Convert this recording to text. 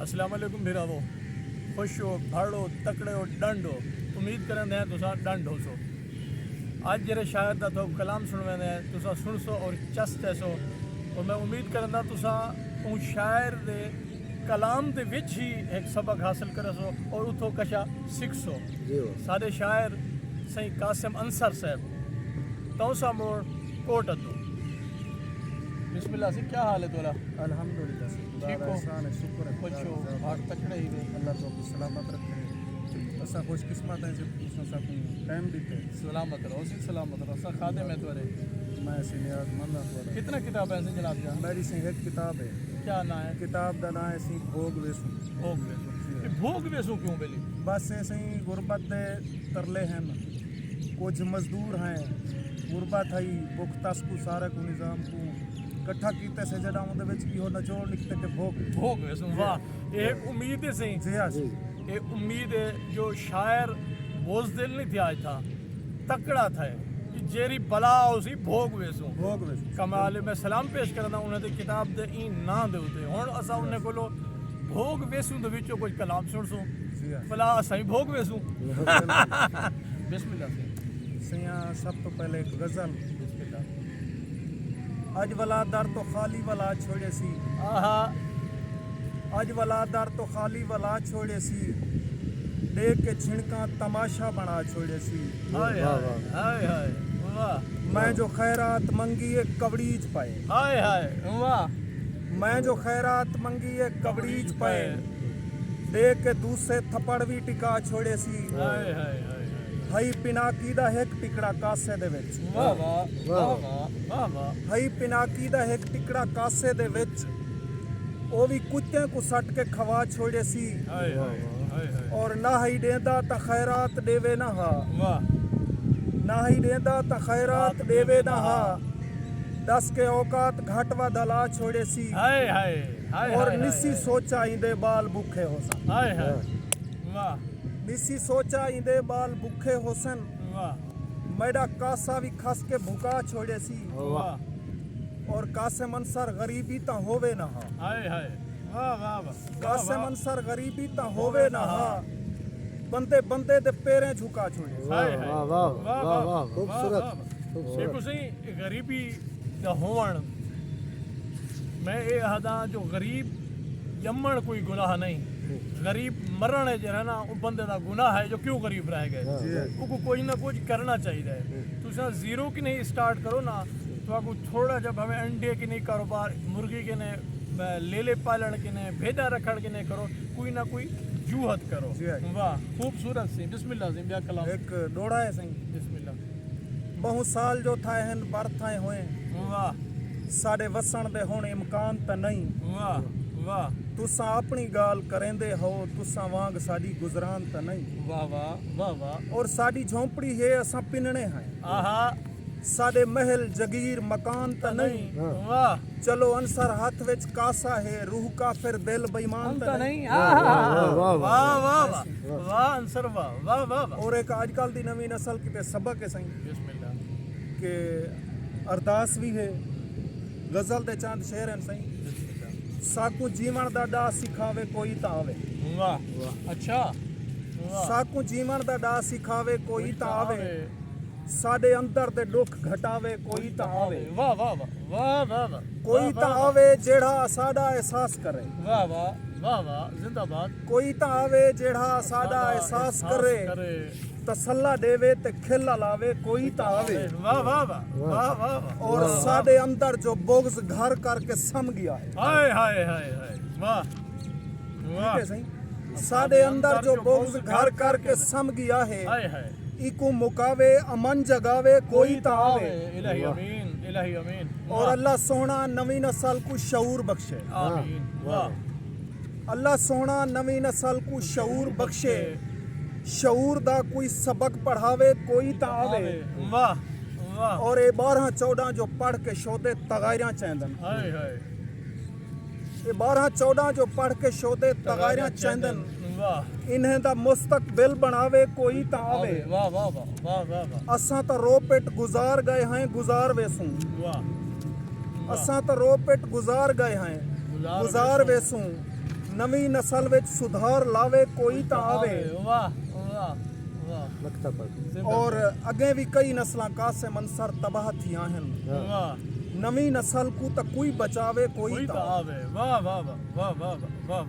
अस्सलाम वालेकुम भिरावो, खुश हो, भाड़ो, तकड़े हो, डंड हो। उम्मीद करें हैं तुसा डंड हो सो। अज जेरे शायर दा तो कलाम सुनवेंदे हैं तुसा सुन सो और चस सो। और मैं उम्मीद करना तुसा उन शायर दे कलाम दे विच ही एक सबक हासिल करे सो और उतो कशा सीख सो। सारे शायर सही कासिम अंसर साहब तौसा मोड़ कोट अदो। बिस्मिल्लाह से क्या हाल है तोरा? अल्हम्दुलिल्लाह ठीक हो? शुक्र है खुश हो, भाग तकड़े ही वे। अल्लाह तो आपको सलामत रखे। असा खुशकिस्मत है जब उसने सब टाइम देते सलामत रहो, सी सलामत रहो। सा खादे में तोरे मैं ऐसे नियाज़मंद हूं। कितना किताब है जनाब का? मेरी सी एक किताब है। क्या ना है? किताब का नाम है सी भोग वेसू। भोग वेसू। ये भोग वेसू क्यों बेली? बस ऐसे ही गुरबत दे तरले हैं, कुछ मजदूर हैं, गुरबत है भुख तस को सारा को निज़ाम को इकट्ठा कीते से जड़ा उनदे विच की हो नचोड़ निकते के भोग वेसू। वाह, एक उम्मीद है सही। जी हाँ जी, एक उम्मीद है जो शायर बोझदिल नहीं था, आज था तकड़ा था कि जेरी बला उसी भोग वेसू। कमाल मैं सलाम पेश करना उन्हें दे किताब दे ई ना दे उते हुन असा उन्हें कोलो भोग वेसू दे विचों कुछ कलाम सुन सो। जी हाँ भला असा ही भोग वेसू। बिस्मिल्लाह से सैया सब तो पहले एक गजल। अज वाला दर तो खाली वाला छोड़े सी, आहा अज वाला दर तो खाली वाला छोड़े सी, देख के छिणका तमाशा बना छोड़े सी। हाय हाय हाय वाह। मैं जो खैरात मंगी एक कवड़ीज पाए, हाय हाय वाह। मैं जो खैरात मंगी एक कवड़ीज पाए, देख के दूसरे थप्पड़ भी टिका छोड़े सी। हाय हाय हाय हई पिनाकी दा एक टिकड़ा कासे दे विच, वाह वाह वाह वाह वाह। हई पिनाकी दा एक टिकड़ा कासे दे विच, ओ भी कुत्ते को सट के खवा छोड़े सी। हाय हाय हाय और ना ही देंदा त खैरात देवे ना हा, वाह। ना ही देंदा त खैरात देवे ना हा, 10 के औकात घटवा दला छोड़े सी। हाय हाय हाय और निसी सोचा इंदे बाल भूखे हो सन, हाय हाय वाह निसी सोचा इंदे बाल भूखे हो सन, वाह मेरा कासा भी खस के भुका छोड़े सी। वाह। और कासे मनसर गरीबी ता होवे ना हा, हाय हाय वाह वाह वाह। कासे मनसर गरीबी ता होवे ना हा, बंदे बंदे दे पैरें झुका छोड़े सी। हाय हाय वाह वाह वाह वाह वाह वाह खूबसूरत। ये कुछ गरीबी दा होवण मैं ये हदा जो गरीब यमन कोई गुनाह नहीं, गरीब मरण है जो है ना वो बंदे का गुनाह है जो क्यों गरीब रह गए। उसको कोई ना कुछ करना चाहिए। तुसा जीरो की नहीं स्टार्ट करो ना, तो आपको थोड़ा जब हमें अंडे की नहीं कारोबार, मुर्गी के ने लेले पालन के ने, भेजा रखण के ने करो, कोई ना कोई जूहत करो। वाह खूबसूरत सी। बिस्मिल्लाह से ब्या कलाम। एक डोड़ा है सही, बिस्मिल्लाह। बहुत साल जो था हन बरथाए होए, वाह साडे वसण दे हुण इम्कान त नहीं। वाह वाह तुसा अपनी गाल करेंदे हो, तुसा वांग साडी गुजरान त नहीं। वाह वाह वाह वाह। और साडी झोंपड़ी है असा पिनने हैं, आहा साडे महल जगीर मकान त नहीं। वाह चलो अंसर हाथ विच कासा है, रूह का फिर दिल बेईमान त नहीं। नहीं। वाह वाह वाह वाह अंसर वाह वाह वाह। और एक आजकल दी नवी नस्ल किते सबक है सही बिस्मिल्लाह कि अरदास भी है, गजल दे चांद शेर हैं सही। साकू जीवन दा डा सिखावे कोई ता आवे, वाह अच्छा वाह। साकू जीवन दा डा सिखावे कोई ता आवे, साडे अंदर दे दुख घटावे कोई ता आवे। वाह वाह वाह वाह वाह वाह। कोई ता आवे जेड़ा साडा एहसास करे, वाह वाह वाह वाह जिंदाबाद। कोई ता आवे जेड़ा साडा एहसास करे, तसल्ला देवे ते खिला लावे कोई ता आवे। वाह वाह वाह वाह वाह। और साडे अंदर जो बोग्स घर करके सम गया है, हाय हाय हाय हाय वाह वाह। ठीक है सही, साडे अंदर जो बोग्स घर करके सम गया है, हाय हाय इको मुकावे अमन जगावे कोई ता आवे। इलाही अमीन इलाही अमीन। और अल्लाह सोहना नवी नस्ल को शऊर बख्शे, आमीन वाह। अल्लाह सोहना नवी नस्ल को शऊर बख्शे, शऊर दा कोई सबक पढ़ावे कोई ता आवे। वाह वाह। और ये 12-14 जो पढ़ के शोदे तगायरा चैंदन, हाय हाय ये 12-14 जो पढ़ के शोदे तगायरा चैंदन, वाह इन्हें दा मुस्तकबिल बनावे कोई ता आवे। वाह वाह वाह वाह वाह वाह। असां तो रो पेट गुजार गए हैं गुजार वेसूं, वाह असां तो रो पेट गुजार गए हैं गुजार वेसूं, ਨਵੀਂ ਨਸਲ ਵਿੱਚ ਸੁਧਾਰ ਲਾਵੇ ਕੋਈ ਤਾਂ ਆਵੇ ਵਾਹ ਵਾਹ ਵਾਹ ਲਖਤਾ ਪਰ ਔਰ ਅੱਗੇ ਵੀ ਕਈ ਨਸਲਾਂ ਕਾਸੇ ਮਨਸਰ ਤਬਾਹ ਥੀਆਂ ਹਨ ਵਾਹ ਨਵੀਂ ਨਸਲ ਨੂੰ ਤਾਂ ਕੋਈ ਬਚਾਵੇ ਕੋਈ ਕੋਈ ਤਾਂ ਤਾਂ ਆਵੇ ਵਾਹ ਵਾਹ ਵਾਹ ਵਾਹ ਵਾਹ ਵਾਹ